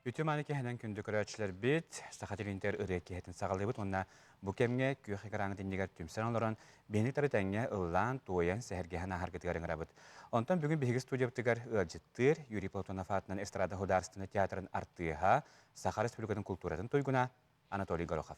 Ütüm anı kehenen kündü köröçler bit, saxatilinter ırık kehetin sağalıbıt, onna bu kemge kүйöxi karanı dindiger tümsen olaran beni tarıtenge ıllan tuoyan sehergehen ahargıtıgarın arabıt. Ondan bugün bihigi studiya bıtıgar ılcıttır, Yuri Platonov atынан Estrada Hudarstını teatrın arttığa, Saxa Respublikatın kulturatın toyguna Anatoliy Gorokov.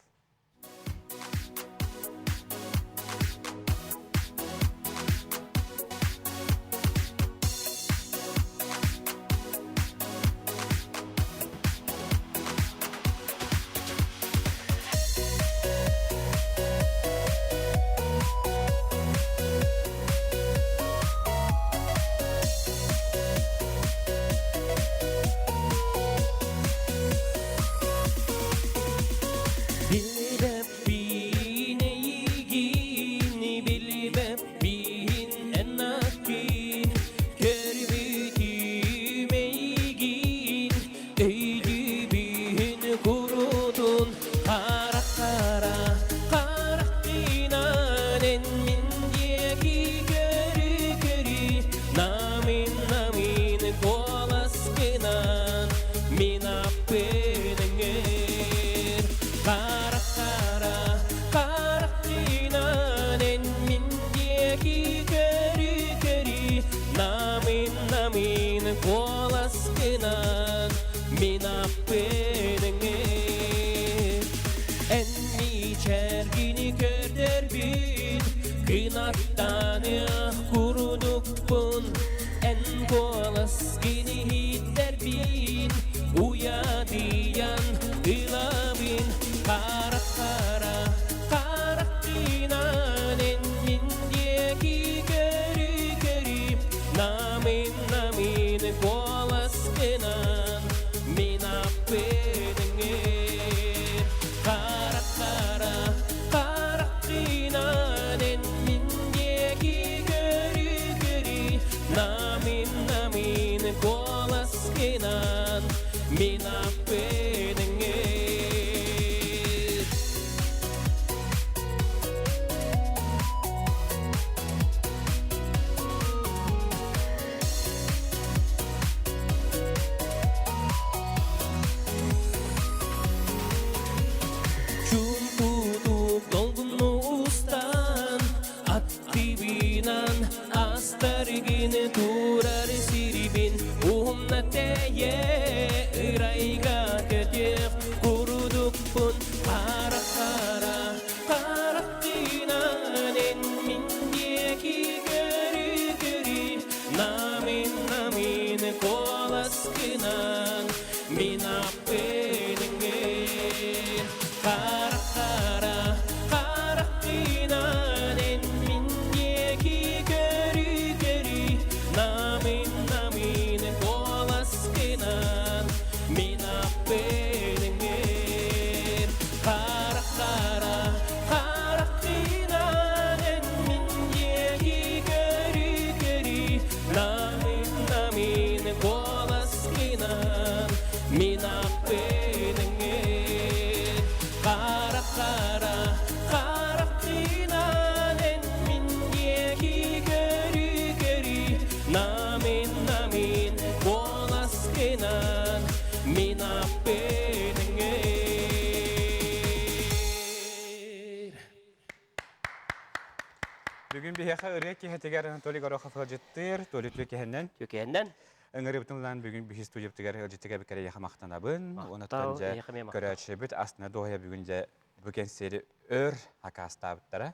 Bugün bir heka ırık keheteger Anatoliy Gorokov ılcıttır, Tolitli kehenden. Kökenden. Öngörü bütünlen bugün bir studiya bıtıgar ılcıttıga bir kere yakamaqtanabın. Onattanca köröçebit aslında doğaya bugünce bugün seri ör hakastabıttara.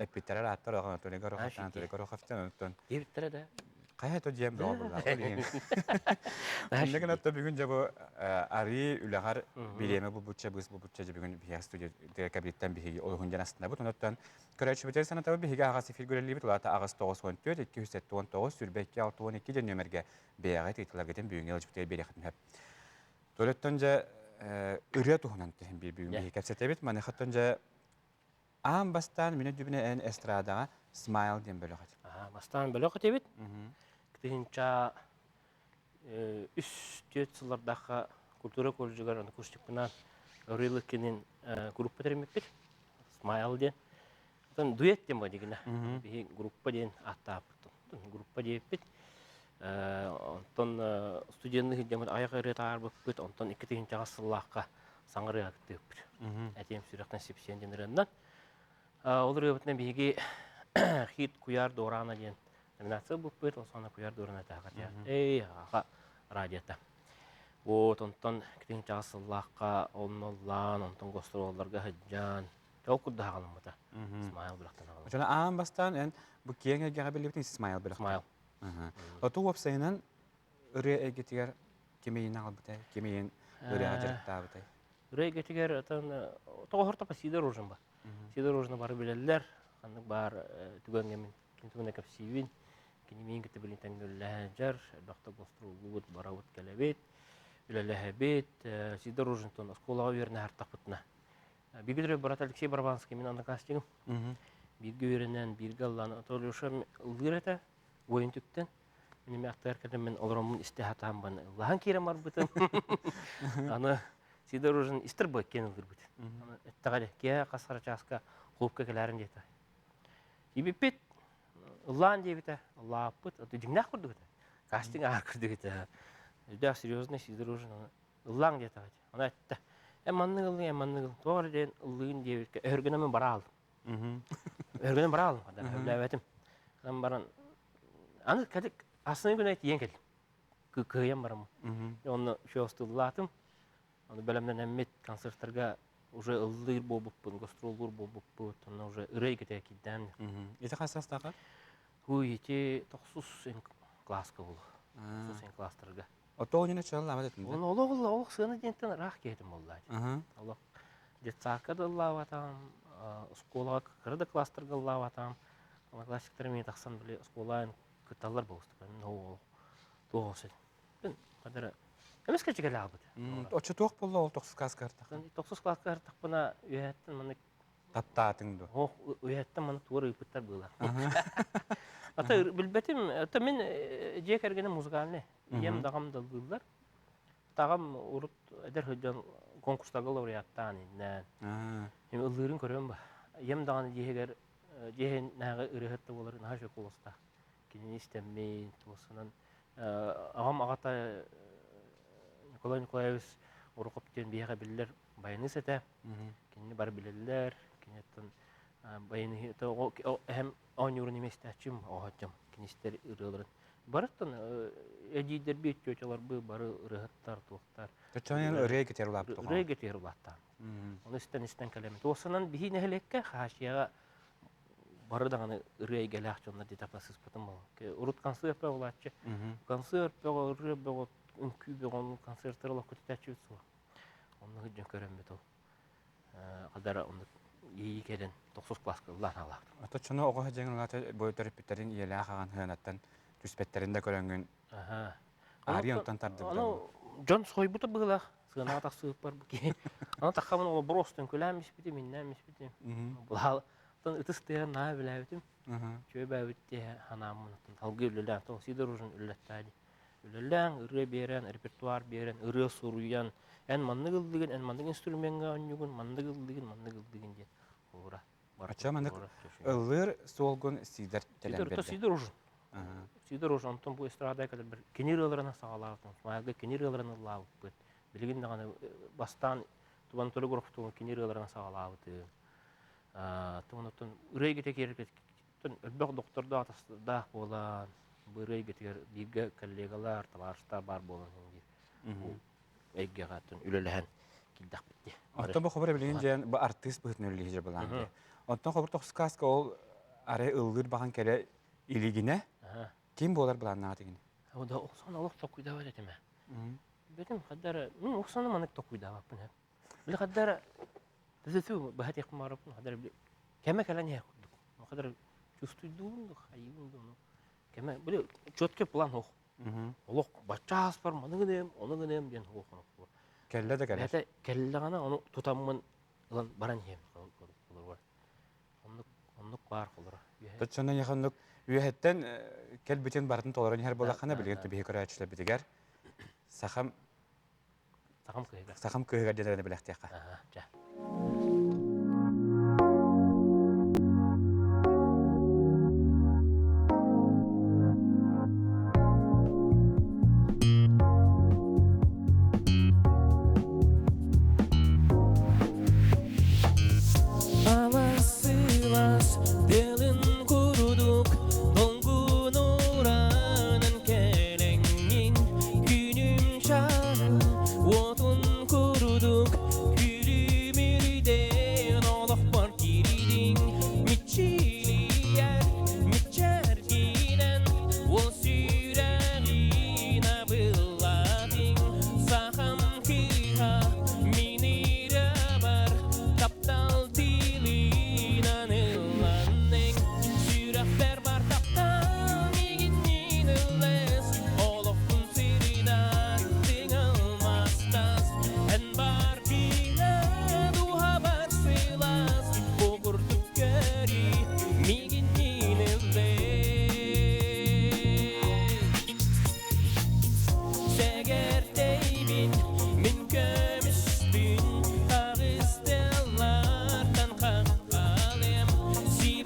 Epitterer attar Anatoliy Gorokov'tan Anatoliy Gorokov'tan onattan. Yebittere de. Kaya to diyem doğrular. Şimdi hatta bugün bu ari ülegar bileme bu bütçe bu bütçe bugün bir stüdyo kabinitten bir oyuncu aslında bu ondan körüçü bir sana tabii bir ağası figürleri bir tulata ağası 914 279 sürbekki 612 de nömerge beyağı titreler giden büyük yılcı bir yakın hep. Dolayısıyla ürüye tuhunan bir büyük bir kapsayıbet mane hatta am bastan mine dübüne en estrada smile diye böyle hat. Aha, bastan böyle katebit. Kıtınca üst yıllardaki kultura korucular kursçuktan Örülük'ün grubu termiktir. Smile diye. Tan duet diye mi diyeyim? Bir grubu diye atta yaptım. Grubu diye bit. Онтон студентный демет аяк ырытар быппыт, онтон 2-нче гасыллакка саңыры актыппыт. Әтем сүрәктән сепсенден реннан. Ол рөбөтнән биги хит куяр дорана дигән номинация быппыт, ол саны куяр дорана тагы. Эй, ага, радиота. Вот онтон 2-нче гасыллакка онноллан, онтон гостролларга хаҗҗан. Ол кудда галымыта. Исмаил булактан галым. Жана аан бастан эн бу кеңе габилибин Исмаил билек. Исмаил. Оту вапсайнан ыры эгетигер кемейин албытай, кемейин ыры ажыртта бытай. Рейге тигер атын тоғырта пасидар ужын ба. Сидар ужына бары билеллер, ханнык бар түгөнгемин, кинтүгүнө кеп сивин, кинемин кете билин тәңгөлләҗәр, бакта гостролут баравыт келебет, билелләһәбет, сидар ужын тон школага верне хартапытна. Бигидре брат Алексей Барбанский мен анда кастигым. Бирге веренен бирге Алланы толуша ылгырата ойын түктен. Мен актар кадем мен олромун истихатам бан. Лахан кирем бар бутын. Аны сидар ужын истербы кенил бит. Аны эттагали ке касара часка клубка келерин дейт. Ибипет Улан дейбите, лапыт, это дигнах курдук. Кастинг акырдык это. Да серьезно сидар ужын улан дейт. Аны этте. Эмманныгыл, тоғыр ден ұлығын дейбет, өргінімін бара алдым. Өргінім бара алдым, өбәтім. Анан баран, аны кәдік асының күн әйті ең келдім. Күйен барам. Оны шоусты ұлатым. Оны бөлімден әммет концерттарға уже ұлығыр болбыппын, гастроллар болбыппын. Оны уже үрей кете кедден. Еті қайсастағы? Еті 90 класска болу. 90 класстарға. Ото ойнына чалла амат этим. Оны олық сыны дентен рах кетім оллады. Олық детсадка да лаватам, школаға кірді класстарға лаватам. Классиктер мен тақсан біле школайын күтталар болысты. Ол тоғысы. Мен қадыры әмес кәчеге лабыды. Очы тоқ болла ол 90 класска артақ. 90 класска артақ бұна үйәттін мұны Таптатыңды. Үйәттін мұны туыр үйпіттар бұла. Ата билбетим, ата мен жек ергене музыкальный. Ем дагам дылдылар. Тагам урут эдер хөҗҗан конкурстагы лауреаттан иннән. Ем ыллырын көрөм ба. Ем даган жегер жеген нагы ырыгытты болар, нага шоколоста. Кине истеммен тосынан агам агата Николай Николаевич урукоптен бияга биллер баяны сете. Кине бар билеллер, кинеттен баяны то һәм Анюрun иместәчим аһаҗам кинистер ырылырын. Бараттан эдидер бит чөчалар бу бары ырыгыттар туктар. Төчәнен өрәй кетер улап туган. Өрәй кетер улаттан. Оны истен калемет. Осынан бихи нәһлеккә хашияга бары даганы өрәй гәләх чонда детапасыз потом бул. Урут концерт булачы. Концерт бөгөр бөгөр үнкү бөгөр концертлар көтәчү су. Оны һәҗҗә көрәм бит ул. Кадара оны Ийкеден 90 класска улан алак. Ата чоно ого хәҗәң лата бу терапевтләрен иелә хаган хәнаттан түспәттәрендә көрәнгән. Ариянтан тарды. Аны Джон сойбута була. Сына тасы бар бу. Аны такамын ол бростен күләмис бит, миннәмис бит. Була. Тон үтестә на беләбитим. Чөбә битте ханамын. Талгы үләлән, тон сидер ужын үләттәди. Үләлән үрә берән, репертуар берән, үрә суруян. Эн манныгыл диген, эн маннык инструментга анюгын, манныгыл диген ди. Ура. Ача маннык ыллыр солгун сидер телән берде. Сидер ужын. Сидер ужын антон бу эстрада кадәр бер кинираларына сагалатын. Майга кинираларына лав бит. Билген даганы бастан тубан төлө группа кинираларына сагалатты. Тонотон үрәйгә текеркет. Тон бак докторда атасында булган. Бу үрәйгә текер бирге коллегалар, товарищлар бар булган инде. Эйгә гатын үлеләһән килдәк битте. Антон бу хәбәр белән җан бу артист бу нөллеҗе булган. Антон хәбәр 90 класска ул аре ыллыр баган келе илигине. Ким булар белән нагы O da olsan Allah çok kuyda var etme. Benim kadar, olsan manek çok kuyda var buna. Bile kadar, tezatü bahat yakmar yapın kadar bile. Keme kalan yakuduk. O kadar çustuyduğum da hayvundum. Keme bile çötke plan hoş. Allah başças var manı gidem, onu gidem diyen hoş. Kelle de kelle. Hatta kelle ana onu tutamın lan baran yem olur var. Onluk var olur. Tutçandan yakınlık üyetten kel bütün barın toların her bolakana bilgen tabii ki açılır bitiger. Sakam kıyıga. Sakam kıyıga dediğini bilekti yaka.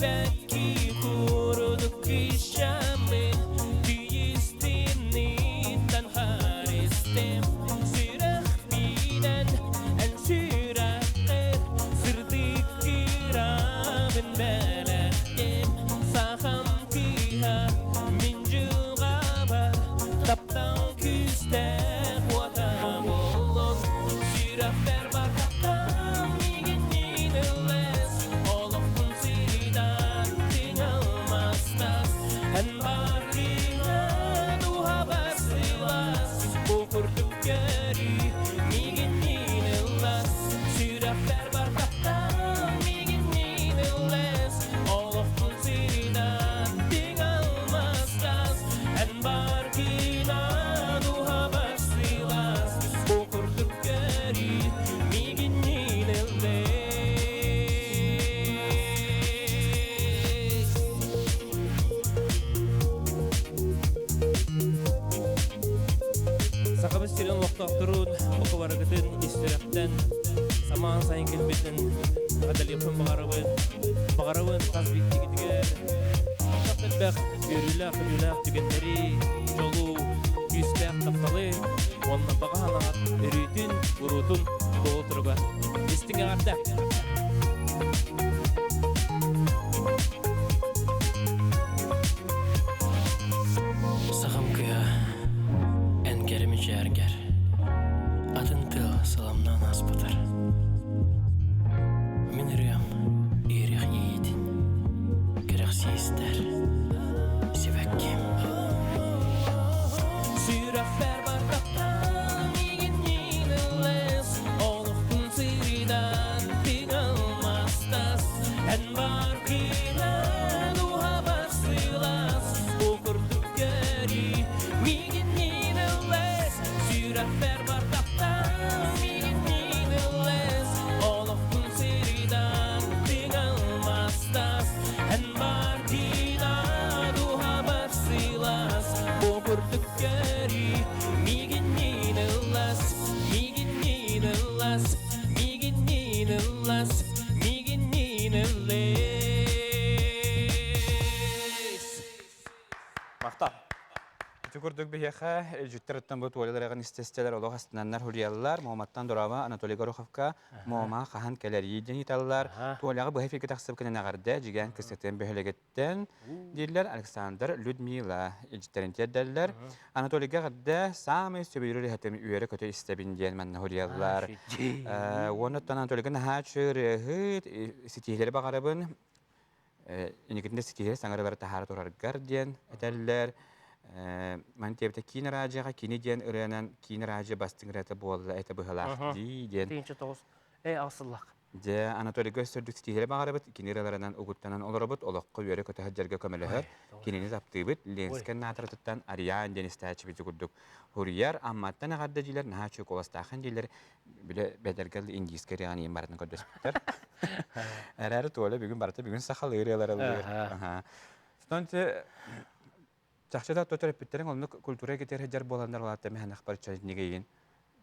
belki kuruduk işamin Diyistininden haristim Sürah bilen en sürakir Sırdık kiramın belektim Saham kiha min cügaba Taptan küstek vatam olun Sürahler bakaktan migin yinilles Oluktun sidan tinalmastas En barkina duha basilas Bukurduk geri migin yinilles Sürahler bakaktan migin yinilles Oluktun sidan tinalmastas En barkina duha basilas Bukurduk geri migin yinilles Sakabız tiren loktaktırın, oku barakıtın, istirakten, saman sayın kelbeten, adal yapın bağırabın, taz bitti gidiger. Şapetbek, yürülak, tükenleri, çolu, yüzbek taptalı, onunla bağanat, ürütün, urutun, doğuturga. İstinge gardak. Sağım kıya, en gerimi cerger. Adın tıl salamdan aspatar. Min rüyam, irih yiğidin. Gereksi ister, sevekkim. Sürahler bardaktan migin yinilles. Oluktun siridan tinalmastas. En barkina duha basilas. Okurduk geri migin yinilles. Sürahler bardaktan migin yinilles. Oluktun siridan tinalmastas. En barkina duha basilas. Okurduk geri migin yinilles. Migin yinilles. Migin yinilles. Migin yinilles. Maktab. Tükürdük bir yaka, cütteritten bu tuvalelerin istesteler oluq astananlar hülyalılar, Muhammad'dan Dorava, Anatoliy Gorokhovka, Muhamma Kahan Keleri deniytalılar. Tuvalega bu hefiki taksıb kine nagarda, jigen kısıtın böhlegetten, diller Aleksandr Ludmila, ecitterin teddeller. Anatoliyga gadda, sami söbürü rehatem üyere kötü istebin diyen manna hülyalılar. Onuttan Anatoliyga nahaçı rehit, sitihleri bakarabın, inikinde sitihleri sangarı var taharat orargar diyen eteller. Man tebte kine rajaga kine diyen öğrenen kine raja bastın rete bolla ete bıhalak diyen. Teyince toğuz. Asıllak. De Anatoliy gösterdük stihire bağırabıt, kinirelerinden uguttanan olurabıt, olakka üyere kötü haccarga kömeleher, kinini zaptıybıt, lensken natarıtıttan ariyan deniz tәчібіті күрдік. Hurriyar, ammattan ağardacılar, naha çök olastağın diler, bile bedergeldi İngiliz keriyan yem baratını kördüspütler. Erarı tuğla bir gün barata bir gün saxalı iriyalar alıyor. Stonti, çaxçada tutar bitlerin onu kultura getir haccar bolanlar olatta mehan akbar çayın negeyin,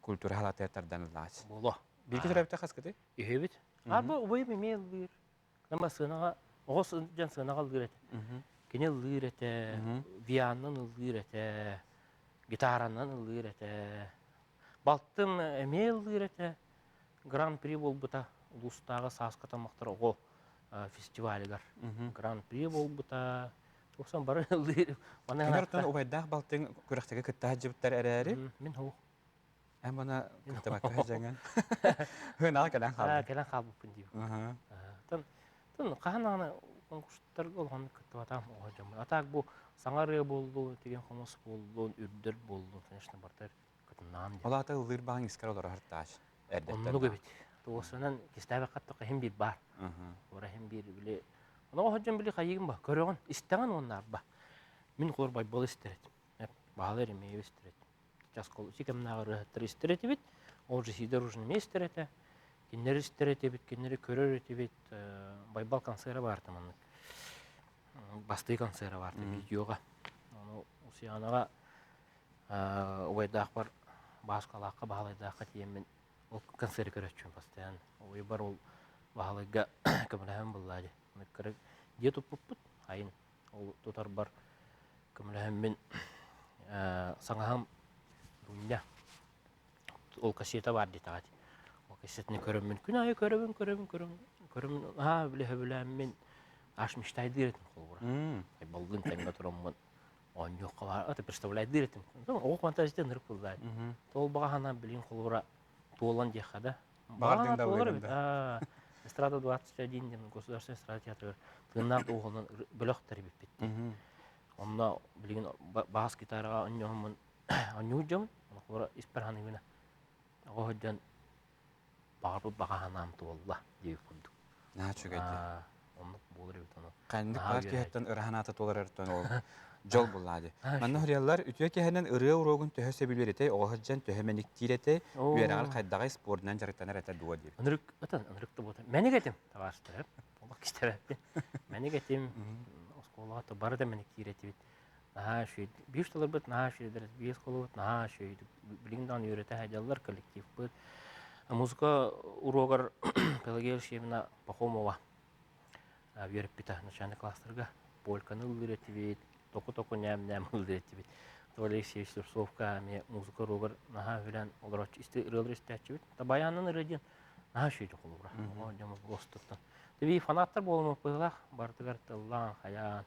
kultura halatı yatardan laç. Bola. Bir kere bir takas kıdı? İhebit. Arba ubay memel bir. Nama sığınağa, oğuz can sığınağa lıgır Kene lıgır ete, viyandan lıgır ete, gitarandan lıgır ete. Balttın emel lıgır ete. Grand Prix bol buta, ulustağı saskata maqtar oğu festivaligar. Grand Prix bol buta. Oğuzsan barı lıgır. Kenardan ubaydah baltın kuraktaga kıtta hacıbıtlar ereri. Min hu. Hem bana kıtamakka hacağın. Hına kelen kaldı. Kelen kaldı diyor. Tın kahanana konkurslar olğan kıtvatam oğacam. Atak bu sangarı boldu, tegen komos boldu, ürdür boldu, tanıştı bartar kıtından. Ola ata ılır bağın iskar olur hartaş. Onu gibi. Doğusundan kistabe kattık hem bir bar. Ora hem bir bile. Ona oğacam bile kayıgın ba. Körüğün isteğen onlar ba. Min korbay bol isteret. Hep bağları meyve isteret. Çaskol çikem nağırı hatır isteret bit. Olca sider ужин местерете. Киннер истерете бит, киннер көрөрете бит. Байбал концерты бар таманнык. Басты концерты бар видеога. Аны усиянага уйдак бар башкалакка багылайдакка тиеммен ол концерт көрөчүм постоянно. Ой бар ол багылайга көмөлөм буллады. Мекер Дие туппут айын ол тутар бар көмләһәм мен саңаһам буня ол кассета бар дитагат. Ол кассетны көрөм мен күн айы көрөм биле мен аш мечтай диретин колбура. Ай балгын таңга тураммын. Он yok var. Ata представляет диретин. О фантазия нырып булды. Тол багана билин колбура толан дехада. Бардың да толар ойлайм бит. Эстрада 21 ден государственный эстрада театры. Тыннак оғылын бөлөктөр биппет. Онда билген бас гитарага онномун оннужам. Колбура испарханы мена. Огодан багы баганам толла деп курдук. Наһа чүгәйди. Онны булыр бит аны. Кандык партия хаттан ыраханата толарартан ол жол булады. Манна хөрьяллар үтүе кеһенен ыры урогун төһөсө билберете, огыржан төһөмәник тирете, үерагар кайдагы спортнан жарыктанар ата дуа дип. Анрык та бота. Мене кетим, таваштыр. Ол кистереп. Мене кетим. Осколата бар да мене тирете бит. Шу биш доллар бит, шу дер биш колот, шу билиңдан үйрөтө хаҗаллар коллектив бит. Музыка урогар Пелагея Шевна Пахомова. Веріп біта начальный класстарға полканы үлдіреті бейт, току-току нәм үлдіреті бейт. Алексей Слепцовка музыка рогар наға білән олар істі ұрылыр істәтші бейт. Табаянын ұрыден наға шүйді қолыбыра. Деміз ғостықтан. Дебей фанаттар болымы бұғылақ, бардығар тыллан, хаян,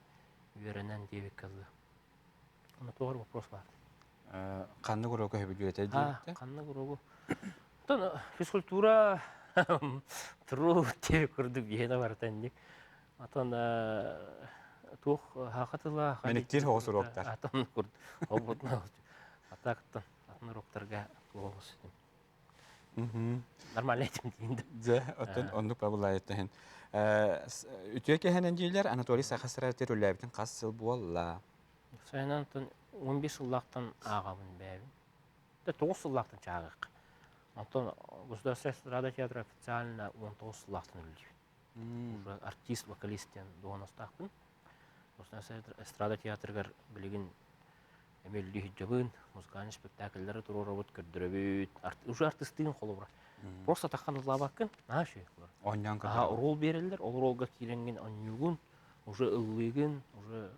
үйерінен девік кізді. Оны тоғыр вопрос бар. Қанны құрогы хөбілгереті дейікті? Қанны құрогы. Физкультура тұру девік күрдік ені бар тәндік. Atan tuh hakatlah. Meniktir hoğuz uroktar. Atan kurd. Obutna. Ataktan. Atan uroktarga tuğuz. Normal etim deyindi. De, onluk babulay ettihin. Ütüye kehenen deyirler, Anatoliy Sakasıratı rölləbitin qas yıl bu Allah. Sayınan 15 yıllaqtan ağamın bəbin. 9 yıllaqtan çağıq. Антон Государственная эстрада театра официально 19 yıllaqtan öldü. Уже артист, вокалистен доғанастақпын. Осыдан эстрада театргар білеген әмелді хиджабын, музыкальный спектакльдері тұру работ көрдірі уже артистығын қолы бұра. Просто таққан ұлабақын, шей қылар. Рол берілдер, ол ролға кейленген аннюғын, уже ұллығын, уже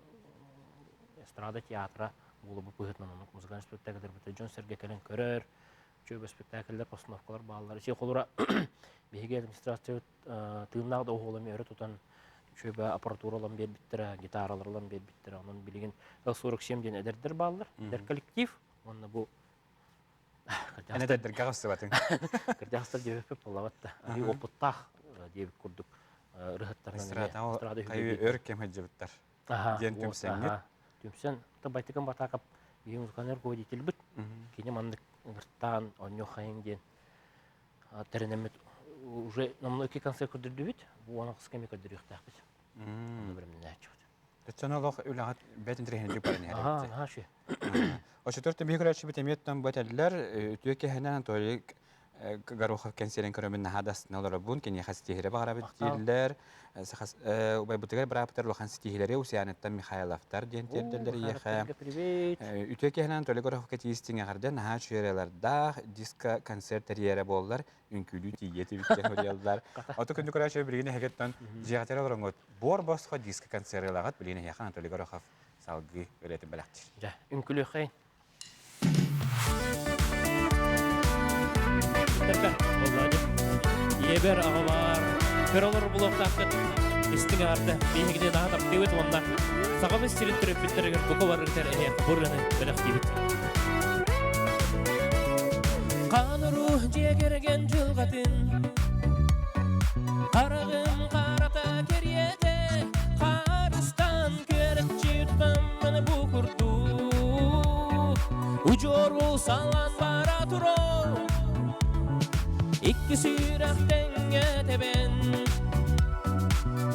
эстрада театра болы бұпығытынан оның музыкальный спектакльдер біті Джон Серге кәлін көрер, чөбі спектакльдер, постановкалар бағалары. Сей қолыра беге администрация тыыннағы да оғылами өрі тұтан чөбі аппаратуралан бербіттірі, гитараларлан бербіттірі. Оның білеген 47-ден әдердер бағалар, әдер коллектив. Онына бұл... Әнедердер қағысы батын? Кірдіғыстар жебеппеп болаватты. Опыттақ дебіп көрдік. Эстрада қайы өр кем әджебіттар. Ден түмсәңгет? Түмсәң. Байтықын батақап ең ұзғанер көдетел бұд. Кені мандық ғырттан, оньо қайын ден. Тәрінемет уже намного концерт көрдірді бит, бұл оны қысқаме көрдірі ұқтақ бит. Оны бірімден әтчіғыд. Дәтсен олық үліғат бәтін тірегені жүк барын әрі бітті? Ошы төрттен бейгір әтші біт әметтен бөтәділер, үтіе кәхінен Анатолий Горохов кәнселен көрімен нағадастын олар бұн, кәне қас стихері бағара біттелілер. Убай бұтығар бір апытар лоқан стихелері Усиянеттан Михайловтар дентерділер еқі. Үтіе кәхінен Анатолий Горохов кәтейістің әғардан наға чүйерелердақ диско концерттері болар, үнкілі тиеті біткен өрелдер. Оты күнді көрәші білгені әгеттен жиғатер оларың өт. Бор босқа диско концерттері білгені яқан Анатолий Горохов салғы өреті біләқтір. Үнкілі қайын. Ебер ағалар, көр олар бұл оқтақыт, істің арды, бейгіне нағадап дейбет онда. Сағамыз сирін түріп біттірігір бұқы барыртар әне бұрыны біліқ дейбет. Қаны рух жегерген жылғатын, қарағым қарата кереді, қарыстан керікчі ұтқамын бұ күрді. Ұжору салан бара тұру, İki sürekten yeteben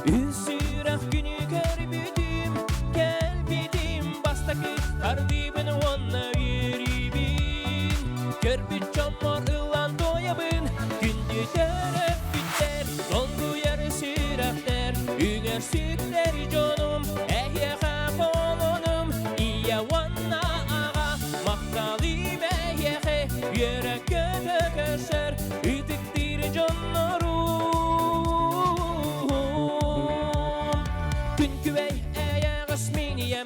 Üç sürek günü görbüdüm Gelbidim bastaki Kardibin onunla yürübün Görbüt çamur ılan doyabın Gündü dörep bitler Dondu yarı sürekler Üner sütler canım Ehye kaponum İye vanna ağa Maktalım ehye Yörek göte köşer Ütüktir canlarım Gün küvey ayağız miniyem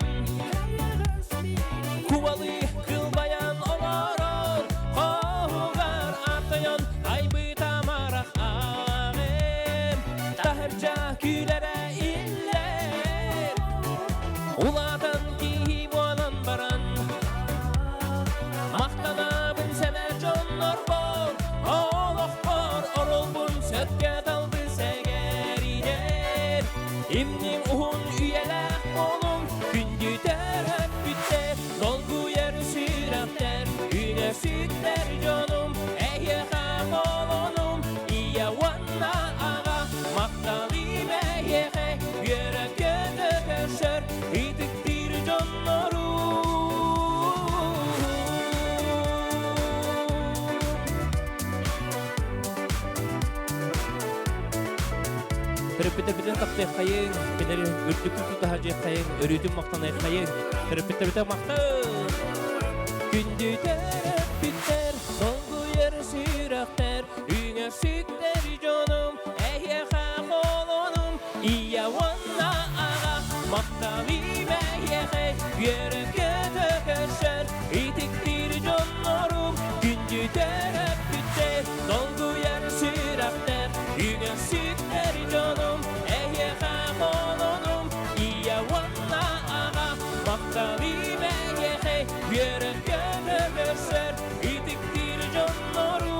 Kuvalı kılbayan olarol Koğugar atayan aybı tamarak ağım Tahırca külere iller Ulatan ki boğalan baran Mahtanabın semer jonlar bor Oğlak bor orulbun sökke daldı segerider İmnim uhun üyelek olum Gündü terhep bitter Dolgu yer sürekter Üne sütler canım Eye kakolonum İye vanna ağa Maktalim eyeke Yörek göze köşer İdik bir canlarım Terpete taktay kayın, pederi ürtük hacı kayın, örüdüm maktanay kayın, terpete maktay. Gündü terpiter, solgu yer sürekter, üne sütler canım, eye kakolonum, iya vanna ağa, maktalim eyeke, yere kötü köşer, itik bir canlarım, gündü terpiter, solgu yer sürekter, üne sütler canım, eye kakolonum, iya vanna ağa, maktalim eyeke, yere kötü köşer, itik bir canlarım.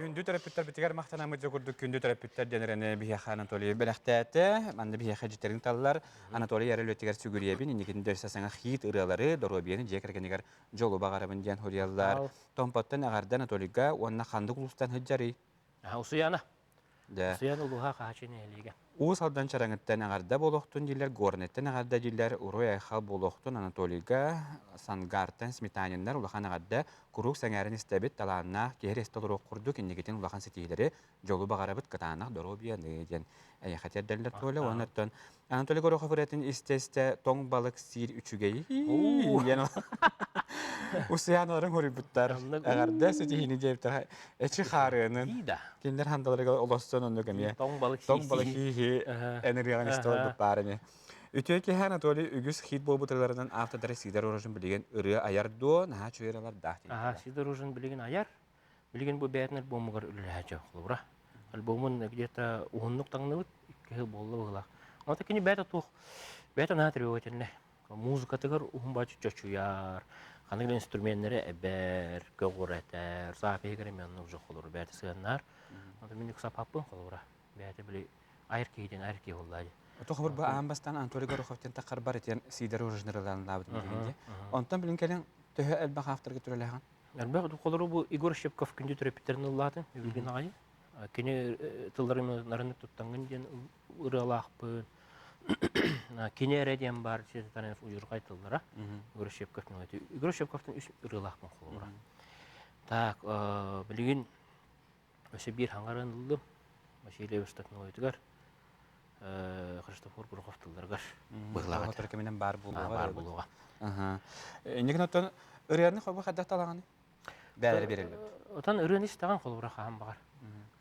Күндү терапевттер битигер мактанамыжы курдук күндү терапевттер денерене бихе Анатолий белехтәте, манды бихе хәҗитерин таллар Анатолий ярыл өтигер сүгүриебин инекин дөрсәсәңә хит ыралары доробиен жекергенигер жолу багарабын дигән хурьяллар. Томпоттан агарда Анатолийга онна хандык улустан хәҗәри. Усуяна. Да. Усуяна улуга кахачын элиге. Ус алдан чараңыттан агарда болохтун дилер, горнеттен агарда дилер, урой айхал болохтун Анатолийга Сангартан Сметаниннар улахан агарда курук сәңәрен истәбит таланна кехер эстолору курдук иннегитин улахан сетийлери жолу багарабыт катанах доробияны ден әйәхәтер дәлләр толы оннаттан Анатолий Горохов рәтин истесте тоң балык сир үчүгей ден усыянларын хурибуттар агарда сетиһини жептер эчи харынын киндер хандаларга олостон онну кемия Тоң балык тоң балык хи энергиян истол барыны Ütüki Anatoli ügüs hit bolbutlarından aftadır sidar orajın bilgen ırı ayardo naha çöyrələr dahti. Aha, sidar orajın bilgen ayar. Bilgen bu bəyətlər bomugar ülhəcə xulura. Albomun где-то угуннук таңныбыт икки боллы быгылак. Ата кини бәтә тух. Бәтә на требовательне. Музыка тыгыр угун бачы чачуяр. Ханагы инструменттері әбәр, көгөрәтәр, сапегер меннук жок холур бәтә сыганнар. Ата миник сапаппын холура. Бәтә били айыр кейден айыр кей боллайды. Тоқыбыр ба амбастан Анатолий Гороховтен тақар бар етен сидер оружнерларын лабытын дегенде. Онтан білін келен төхі әлбақ авторға түрелеген? Әлбақ қолыру бұл Игор Шепков күнді түрепеттерін ұллатын, білген ағай. Кені тылдарым нарынып тұттанғын ден ұралақпын. Кені әрәден бар, сезетанен ұйырғай тылдара. Игор Шепковтың өте. Игор Шепковтың үш ұралақпын қолыра. Так, білген өсе бір хаңарын ұлдым. Василий Вестатның өйтігер. Христофор Горохов тылдаргар быглагат. Төркеменен бар булуга. Бар булуга. Негин оттон ырыянны хобы хадда талаганы. Бәлер берелер. Отан ырыны истаган холбура хам бар.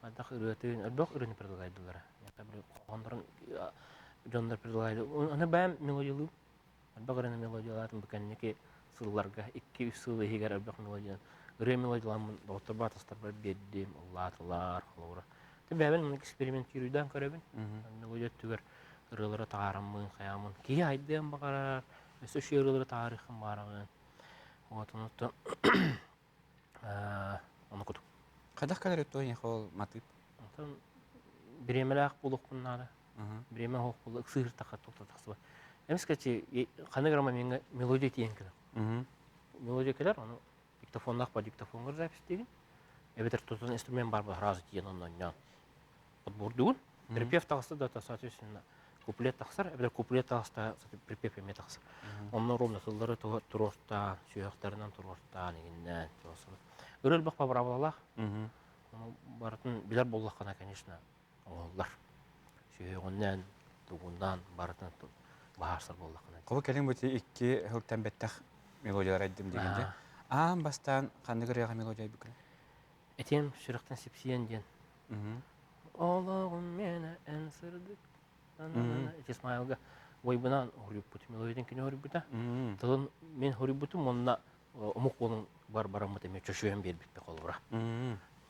Адак ырытын, адак ырыны предлагайдылар. Я бир кондырын жондар предлагайды. Аны бәм мелодиялы. Адак ырыны мелодияларын бекеннеке сылларга 2-3 сыл егер адак мелодиян. Ыры мелодияларын доктор Батастар бар беддим, Аллахлар холбура. Бәбен мен эксперимент йөрүдән көрәбен. Мелодия түгәр ырылары таарымын, хаямын. Ки айдым багарар. Мәсә шу ырылары тарихым барагы. Вот онытты. Аны көтү. Кадак кадәр өттөн яхол матып. Онтан биремеләк булык bunları. Биреме хок булык сыр тахат токтатасы бар. Эмискәче каныграма менә мелодия тиен килә. Мелодия келәр, аны диктофоннак ба диктофонга запись деген. Эбетер тотан инструмент бар разы тиен оннан. Подбордун. Припев тагысы да соответственно куплет тагсар, эбетер куплет тагыста припев эме тагсар. Оннан ровно сыллары туростан, сүйөктәреннән туростан дигәннән турсын. Өрел бак бабралалар. Бартын билер буллак кына, конечно. Олар. Сүйөгөннән, тугундан бартын баһарсыр буллак кына. Кобы келин бу 2 хылтан беттах мелодиялар айдым дигәндә. Бастан кандыгы рәгә мелодия бикән. Etем şırıqtan sipsiyen diyen. Allah'ım mene en sırdık. İsmail'ga oybunan horibut. Melodiden kini hoributa. Tılın men hoributum onunla omuk olun бар-барамыт эме чөшөөн бербитпек олура.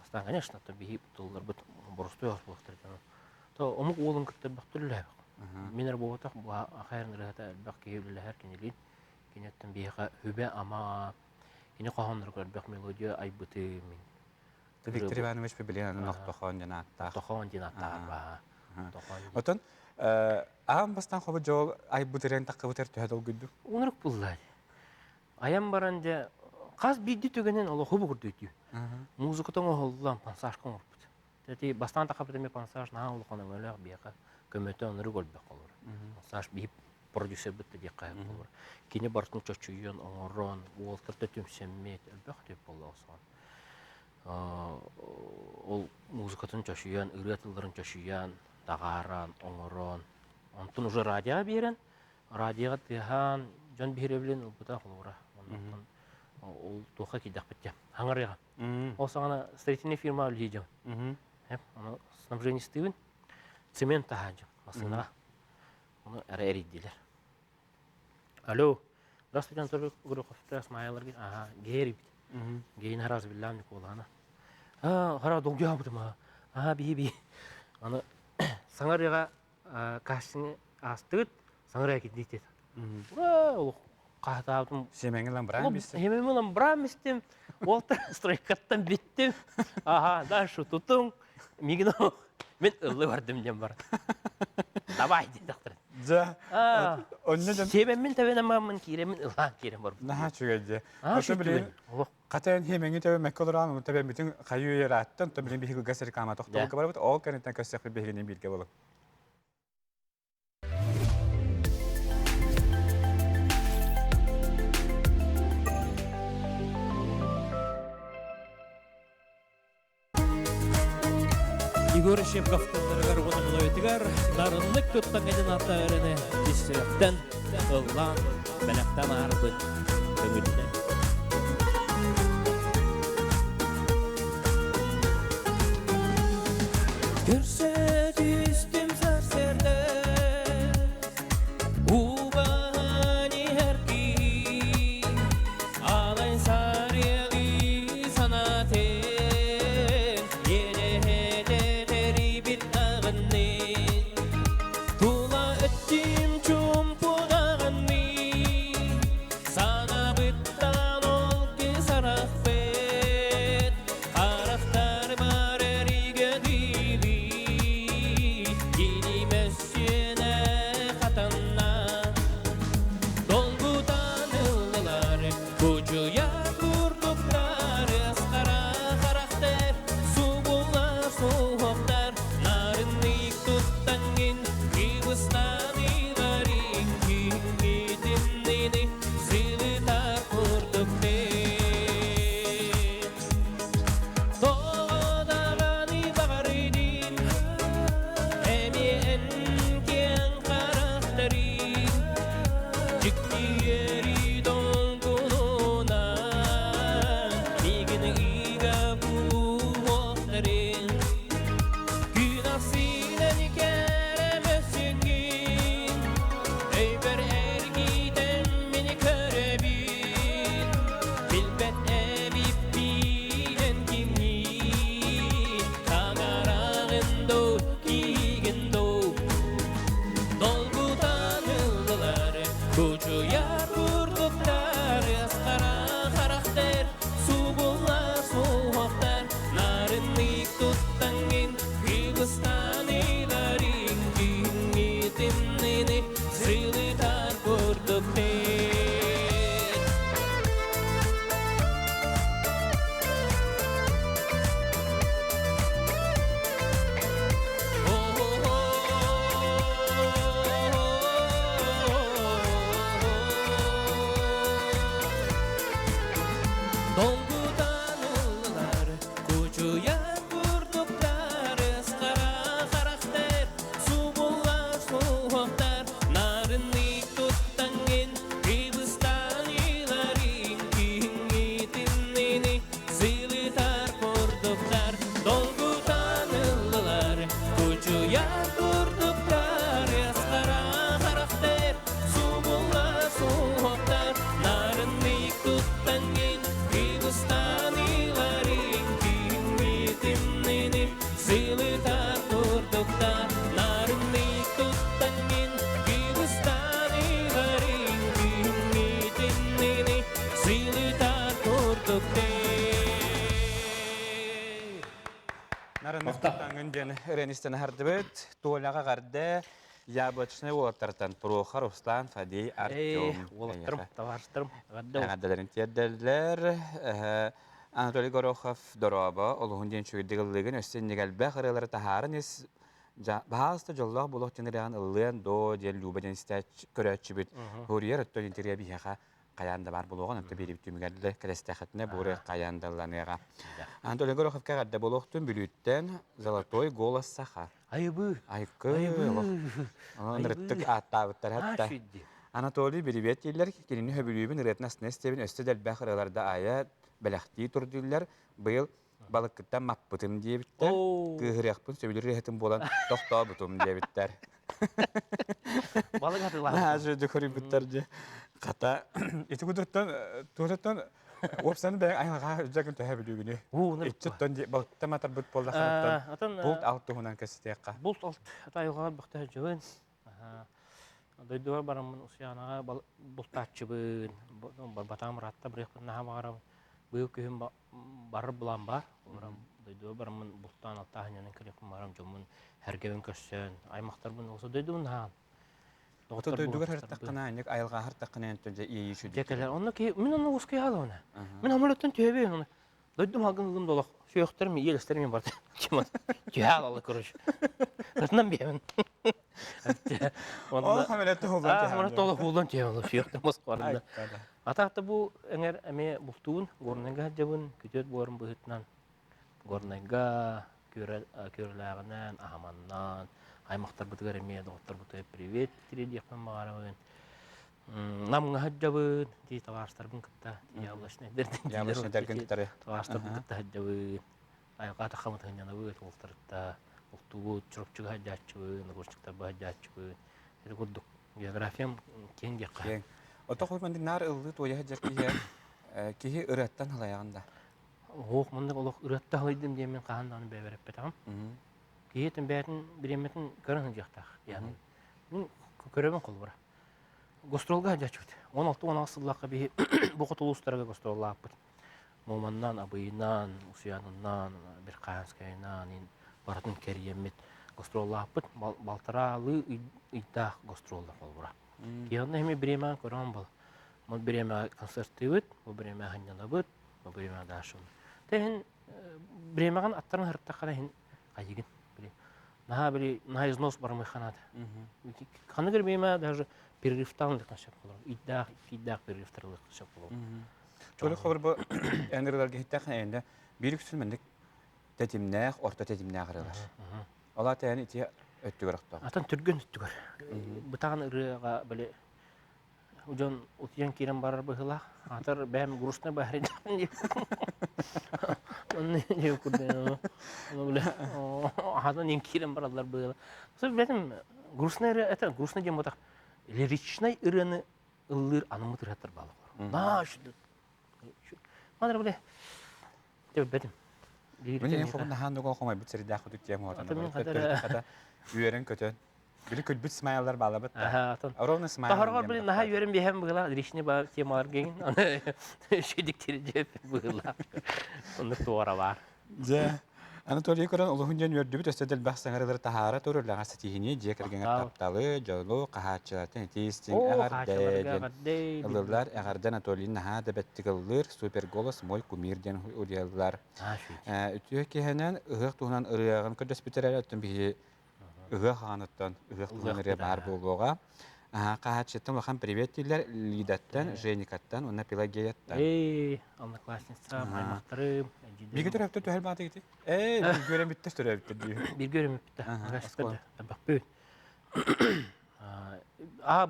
Астан, конечно, то бихи туллар бут боростой аспылыктыр. То омук олун кыттыр бактыллар. Менер болотак ахайрын рыгата бак кейлелер кинелин. Кинеттен бихи хүбе ама кини кахандар көрбек мелодия айбыты мен. Виктор Иванович билен ноктохон жана атта. Тохон динаттар ба. Тохон. Отон ам бастан хобо жол айбытырен такыбытыр төһөдөл гүдү. Унук буллар. Аям баранжа қаз бидди төгенен оло хубу көрдөйдү. Музыкатың оллан пансажкан урпут. Тети бастан такапыдыме пансаж на улукана өлөк бияка көмөтө онуру көрбөк болор. Пансаж бип продюсер битти деп кайып болор. Кини бартын чочуйон оңорон, уолтырда төмсөммет өлбөк деп болосун. Ол музыкатын чочуйон, ырытылдарын чочуйон, тагаран, оңорон. Онтун уже радио берен, радиога тыхан, жон биребилен улбута холора. Ол тоха кидак битте. Хаңарыга. Ол саңана строительный фирма үлейдем. Оны снабжение стывын. Цемент таханжым. Масына. Оны әрі-әрейділер. Алло. Здравствуйте, Анатолий Гурухов. Смайлар бит. Ага, гейри бит. Гейін хараз биллам Николана. Хара долгия бутыма. Ага, би. Оны саңарыга кашыны астыгыт, саңарыга киддейт. Ол Қахтабым. Семеңілен бірам бістім? Семеңілен бірам бістім. Олтыр стройкаттан біттім. Аха, дашу тұтың. Мегін мен ұлы бардым дем бар. Давай, дедіқтір. Жа. Семеммен тәбен амамын керемін ұлан керем бар. Наға чүгәді. Ашу түген. Қатайын хемеңі тәбен мәккі олыран, оны тәбен бүтін қайу ер аттын, тәбен бейгі ғасыр қама тоқтауға бар бұд, ол кәнеттен көстеқпі бейгінен бейге болу. Игорь Шепковтың оны мұлайтығар, нарынлық тұттан әдін аттағырыны дестеректен ұллан бәліқтен арбын көңілді. Көрсе түстім сарсерді, ұбағани әркі, алай сарығы санатын, Таңын ден Ренистен хардыбыт, туоляға қарды, яблочный олаттартан Прохор, Руслан, Фадей, Артем. Олаттырым, таварыстырым. Ағаддаларын тияддалар. Анатолий Горохов дороба, олығын ден чүйдігілігін өстен негелбе қырылары тахарын ес бағалысты жоллағы болуқ денеріған ұлын до ден люба ден стәч көрәтші бүт. Хөрiyер өттөл интерия бейхаға қаянда бар болуған, өтті бері бүтімігәлі кәлестәқітіне бұры қаяндаланыға. Анатолий Горохов кәғадда болуқтың бүліттен «Золотой голос Саха». Айыбы. Айқы, нұрыттық аттабыттар хәтті. Анатолий Беребет елер келіні хөбілуібін ұретін астына істебін өсті дәлбә қыраларда ая бәләқті тұрдылар. Бұл балыққыттан маппытым дейбіттер. Кығыряқпын сөбілер рехетім болан тоқта бұтым дейбіттер. Балык атылар. Жөді көрі біттер де. Қата, еті күдірттен опсаны бәң айнаға үзәкін төһә білуігіне. Итчіттен балықта матар бұт болда қанаттан. Бұлт алты ғынан кәсітеққа. Бұлт алт. Атайылға бұқта жауын. Дойдуар барамын ұсиянаға бұлтатчыбын. Батам ратта бірекпін наға бағарам. Бұл күйім барыр бұлан бар. Дойдуар барамын бұлттан алтағынянын керекпін барам жомын. Әргевін көссен. Аймақтарбын осы дойдуын наған. Дойдуар хартаққына, әнек айылға хартаққына әнтөнде ие ешуді. Декелер, мен оны ұсқай алы оны. Мен амулеттен түйебейін оны. Дойдум алғын долақ. Сүйіқтерім, елестерім барды. Чеман, түйәл алы көріш. Рытынан беймін. Ол хамелетті олдан түйәл. Хамелетті олдан түйәл. Сүйіқтер мұсқарында. Атақты бұл әңер әме бұлтуын, горнайға жабын, күтет боларын бұғытынан. Горнайға, көріләғінен, ағаманнан, аймақтар бұтығар әме, доғыттар бұтығы привет, тіреді еқпен бағарауын. Намыңа хаджабын, дей таварыстарбын кітта, Яблочный таварыстарбын кітта хаджабын. Айға тақамытығын жанабын, олтарытта, олтуғыт, чұрапчығы хаджачыбын, ғорчықтарбы хаджачыбын. Әді көрдік, географиям кен деққа. Ота қойманды нар ылды тойа хаджар кейі ұраттан халаяғында. Оқ, мұндық олық ұратта халайдым деймен қағандағын бәбәріп бәтағым. Кейетін бәтін біреметін көріңін жақтақ. Яғни, мен көребін қол бұра. Гостролға жачуд. 16-16 сыллаққа бейі бұқыт ұлыстарға гостролға аппыд. Моманнан, абыйынан, ұсиянынан, Берқаянскайынан, баратын кәриемет гостролға аппыд. Балтаралы ұйдақ гостролға қол бұра. Кейінді әме біремен көрген бұл. Бұл біреме концерті өт, бұл біреме ханьяна бұд, бұл біреме дашын. Тәйін біремеған аттарын ғырттаққана қайығын. Наha износ бармай ханады. Ханы көрмейме даже перерифтан шап болар. Иддақ перерифтарлық шап болар. Чөлі қобыр бұл әңгірлерге хиттақын әйінде берік сүлмендік тәтімнәқ, орта тәтімнәқ ғырылар. Ола тәйін ите өттігір ұқтағы. Атын түрген өттігір. Бұтағын ұрыға біле Уҗан утян кирен барар быһыла. Атар бәм грустна бәһри җан дип. Онны дип күрдем. Аны белә. Аны нин кирен баралар быһыла. Сез беләм грустна это грустна дем ботак. Лиричный ирыны ыллыр анымы тыраттыр балык. На шуды. Мадыр белә. Дип бәдем. Мен хобында ханды гол бит сер дахы дик тем отан. Үйрен көтөн. Били көт бит смайлар бала бит. Ровно смайл. Тахарга били наха үйрен бехем быгыла, лишний бар темалар ген. Аны шедиктер жеп быгыла. Онда туара бар. Же Анатолий Коран улугунжан үрдү бит өстөдөл бахсаңарылар тахара турулага сатихини же кирген тапталы, жолу, кахачылатын тестин агарды. Ыллар агардан Анатолий наха дебеттигыллар супер голос мой кумирден удияллар. Үтүө кехенен ыгык туунан ырыягын көдөс битерер өттүн бии ыгы ханаттан ыгык туунан бар болгога. Кахачыттан бахан привет дилер Лидаттан, Женикаттан, уна Пелагеяттан. Одноклассница, маймактарым. Биги төрөптө төһөл бааты кити. Бир көрөм биттер төрөптө дию. Бир көрөм битте. Гастырды. Табак бөт.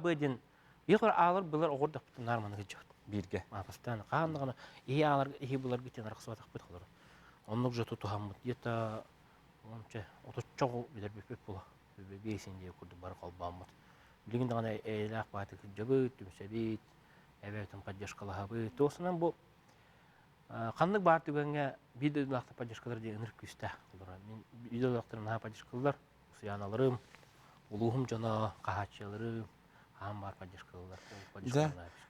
Бөден. Бихор алар булар огордак бит норманы гыжык. Бирге. Постоянно кандыгына алар булар битен рахсатак бит кылар. Оннук жоту тухам где-то онча оточчогу билер бепеп була. Бебесинде курду бар калбамат. Билгенде гана элак бааты гыжык, түмсебит, эбетин поддержкалабы. Тосунан бу Қандық бар түгенге видеолақта поддержкалар деген ұрып күсті. Мен видеолақтарын наға поддержкалар, ұсыяналарым, ұлуғым жана қағатшыларым, ағам бар поддержкалар.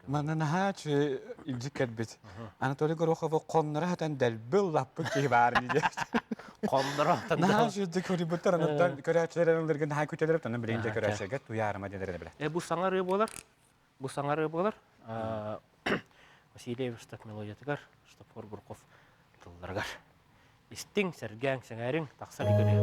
Мана наға чы илжік кәдбет. Анатолий Горохов қоннары хатан дәлбіл лаппы кей бар не дешті. Кондора Наһаа шүдү көрүбүттөр анаттан көрәчләрен наһаа күтелеп таны билинде көрәчәгә туярыма дедер белә. Бу саңары болар. Бу саңары болар. Васильев штаб мелодиятыгар, штаб Бурков тылларгар. Истиң сәргәң сәңәрин тақсар икәне.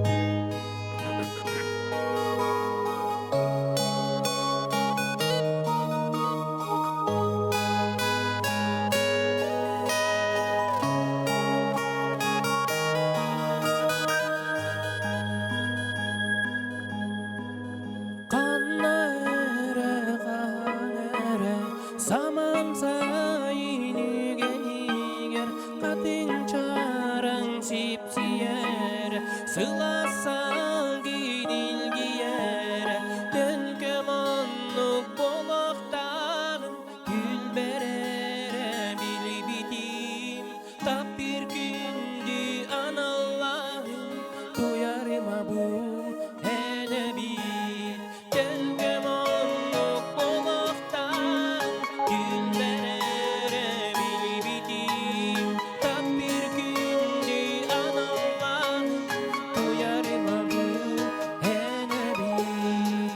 Saman sayını geliger, katin çarang sipsiyer, sılasal gidilgiyer, dönke mannuk bolaktan, gül berere bilibitim, tap bir gündü analahım, duyarıma bu enebit, dönke mannuk bolaktan, gül berere bilibitim, tap bir gündü analahım, duyarıma bu enebit.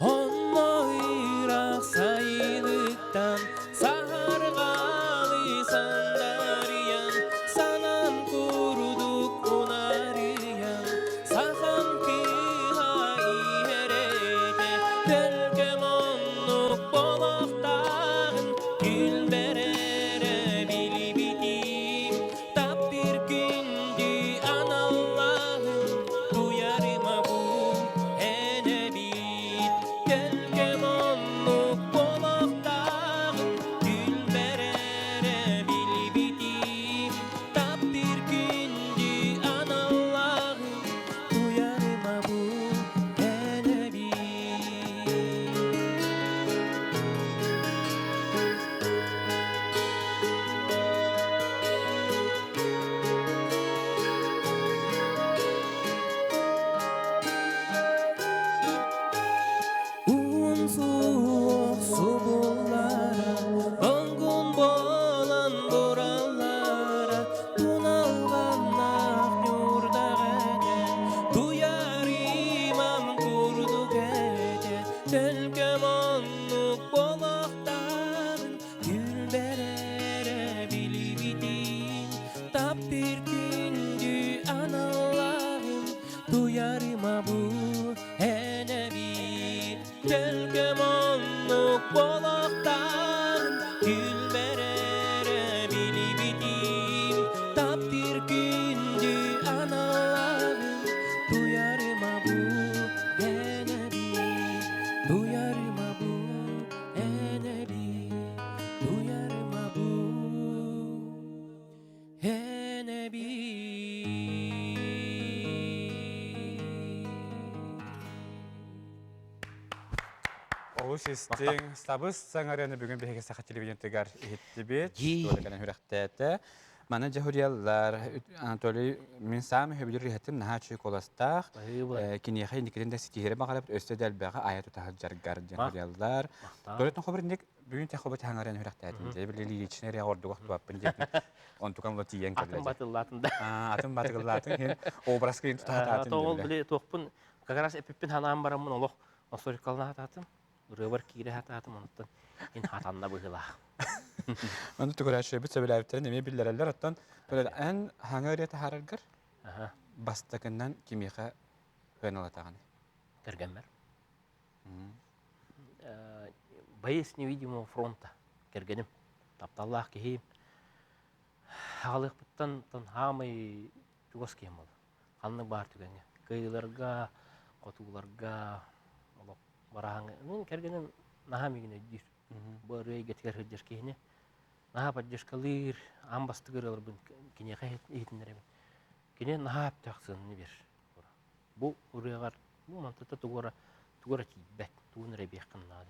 Onnoyrak sayılıktan sahargalı sandariyan, sanan kurduk unariyan, sahan kıha iherete, dölkem onnuk bolaktan, gül berere bilibitim, tap bir gündü analahım, duyarıma bu enebit, dölkem onnuk bolaktan, gül berere bilibitim, tap bir gündü analahım, duyarıma bu enebit. Unsuz subullara, dolgun bolan borallara, bunalganlar yurda gede, duyar imam kurduk ede, dölkem onnuk bolaktan, gül berere bilibitim, tap bir gündü analahım, duyarıma bu enebit, dölkem onnuk bolaktan, gül berere bilibitim, tap bir gündü analahım, duyarıma bu enebit, duyarıma bu enebit, duyarıma bu enebit. Олус истиң стабыс саңарыны бүгүн беге саха телевидение тегар иттибит. Толеканан хүрәхтәте. Мана жахурияллар Анатолий мен сам хөбүлөр рихатым нахачы коластах. Кине хай никерендә ситиһере багалап өстә дәлбәгә аят утаһар жаргар жахурияллар. Дөрөтне хәбәрне бүгүн тә хәбәр хаңарыны хүрәхтәте. Дәбиле личнәре ордук туаппын дип. Он тукан латиен Атым кәлләде. батыллатында. Атым батыгыллатын образ кыйын тутататын. Тоғыл біле тоқпын, как раз эпиппин ханам барамын олох, осорикална хататым, рыбар кире хататым, онуттан ин хатанна быгыла. Аны түгәрәшә бит сөбеләптер неме билләрләр аттан. Böyle en hangare tahargar bastakından kimika hönalatagan. Кергенмер. Боясь невидимого фронта, кергенем. Тапталлах кихим. Халықпыттан хамай тугас кем бол. Ханны бар түгенге. Кыйларга, котуларга, олоп бараһың. Мен кергенем нахамигине дир. Бары геткер хәҗәр кихне. Наһа паджышкалыр, амбастыгырылар бин кине хәйт итендерем. Кине наһа тахсын ни бир. Бу урыгар, бу мантата тугора тибет, тугынры беккыннады.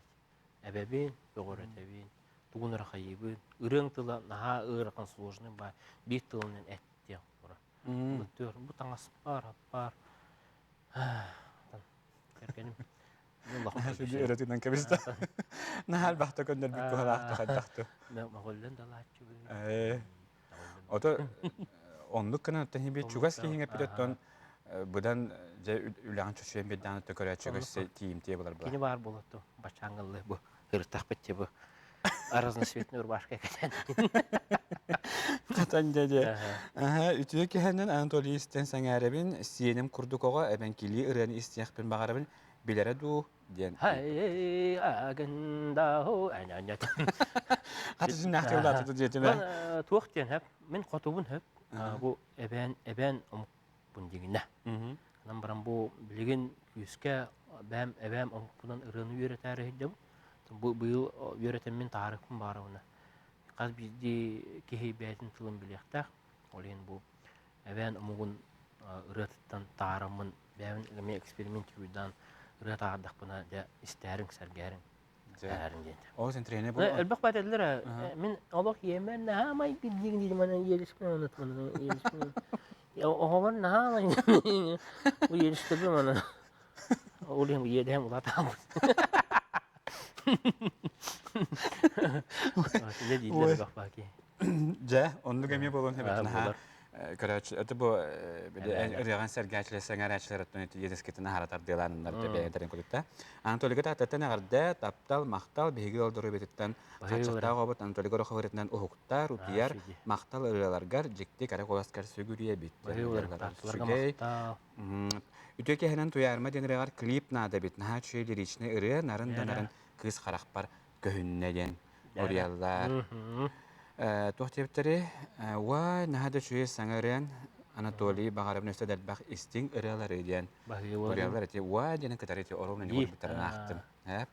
Әбәбин, бөгөрә табин, тугынры хайыбын, үрәң тыла наһа ыракын сложный ба, бит тылын әттә бура. Бу төр, бу таңас пар. Кергенем. Öğretilen kabista. Nahal bahta gönder bir kuhala ahta kaddahtu. Mağullen dalatçı. Ото онлук кына тәһи бит чугас киһиңе пидеттон будан же үлән чөшен биддан төкөрәчә gösse тиим тие булар Кини бар болоту, бачаңгылы бу, ыртак бетте бу. Разноцветный рубашка кетен. Катан деде. Үтүе киһәннән Анатолий истен саңарабин сиенем курдукога эбен кили ырын истияхпен багарабин билере ду ден. Хай агында хо ананят. Хатысын нахтылда туту жетеме. Туак ден хәп, мен котубун хәп. Бу эбен бун дигенә. Анан барам бу билеген күскә эбәм бунан ырыны үйрәтәр иде. Бу быел үйрәтәмен тарихым бар уны. Каз бидди кеһи бәйтин тылын билектә. Олен бу эбән мугун ырыттан тарымын бәен мен эксперимент юдан ырыт ардак бuna да истәрин сәргәрин. Сәргәрин диде. О сен тренер бу. Элбәк бәдәләр мен Аллах емен һәмай биддиген диде менә еришкән унутманы еришкән. Я оһоман һәмай. Бу еришкән менә. Олен бу едәм улатам. Ne diyorlar bak bakayım. Ja, onu gemi bolon hebetna ha. Короче, это бу реган сәргәчле сәңәрәчләр өтен едескетне харатар деланнар да бәйдәрен күлектә. Анатолийга тәтәтән агырда таптал мактал биге алдыру бететтән хачакта габат Анатолийга рөхвәрәтнән ухуктар, утияр, мактал ырыларгар җикте кара коласкар сүгүрие бит. Үтөке хәнән туярма денрегар клип нада бит. Наһа чөй лиричне ыры нарын кыз харакпар көһүннәдән. Орияллар. Тохтептери ва нахада чуе саңарен Анатолий багарып нәфсә дәлбәх истин ыралар идән. Орияллар эти ва дигән катарыты оромны ни биттәрен ақтым. Хәп.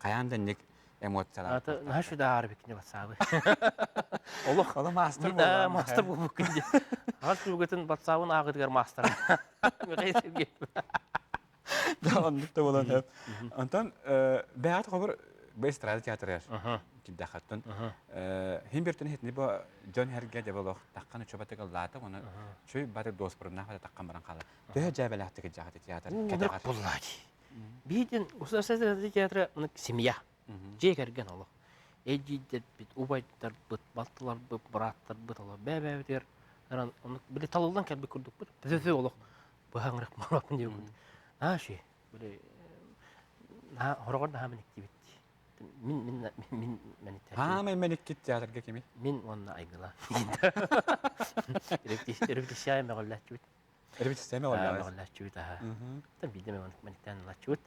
Каяндан ник эмоциялар. Ата нашы да арбик не басабы. Олох мастер булды. Мастер булып кинде. Хат бүгетен батсабын агыдгар мастер. Мөгәйсеп кеп. Да андыкта булган хәп. Антан бәят хәбәр бестрада театры. Кидә хаттан. Химбертен хитне бу Джон Хергә дә булох таккан чөбәтәгә лата моны чөй бары дос бурына хәтта таккан баран кала. Дә җәбәләхтәге җәһәт театр. Кәдәгәр буллады. Биден усасәдә театры семья. Җегәргән алып. Эдидет бит убайттар бит баттылар бит браттар бит алып бәбәтер. Ран оны биле талылдан кәлбе күрдек бит. Безе олох. Бу хаңрак марапын дип. Аши. Биле на хорогон да хамын иктибит. Min Ha men ikkit teatrga kimi? Min onu aygıla. Erifti məğəlləçüt. Erifti sistemi olmalı. Məğəlləçüt ha. Tam bildim men ikten лачут.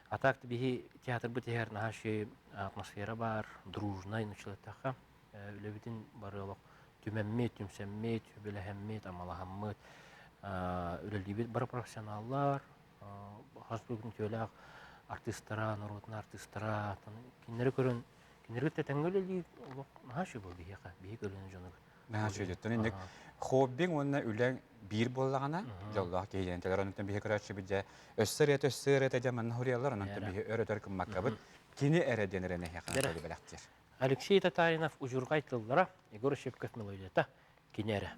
А так bihi teatr bu teher naşı atmosfera var, дружная началатаха. Өлебитин барылык түмәммет, түмсәммет, беләһәммет, амалаһаммет. Өлебит бар профессионаллар, хасбүгүн төләк артисттара, народный артисттара, кинләре көрөн, кинләре тәтәңгәле нашы бу бияка, бия көргән җаны. Нашы җәттән инде хоббиң онна үлән бир буллагана, җаллах кигән тәләр онтан бия көрәче бит өссәр әтә җаман хуриялар онтан бия өрәтәр кем макабыт, кини әрәдәнәренә хакында дип беләктер. Алексей Татаринов уҗурга әйтелдәра, Егор Шевков мелодията, кинәре.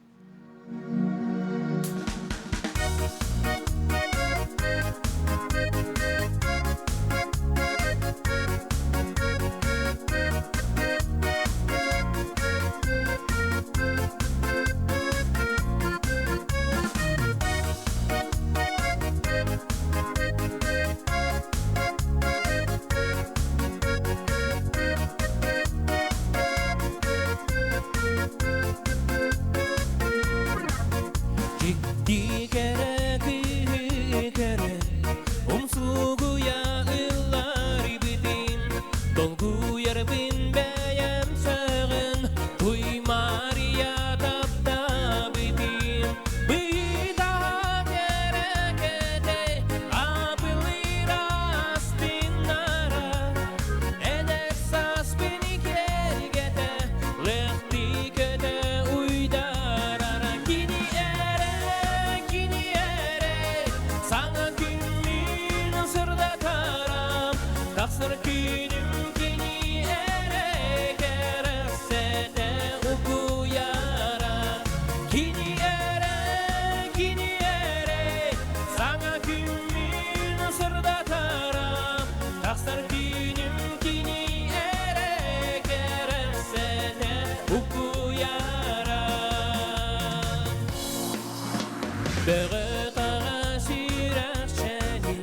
Böğü tağa şirakçani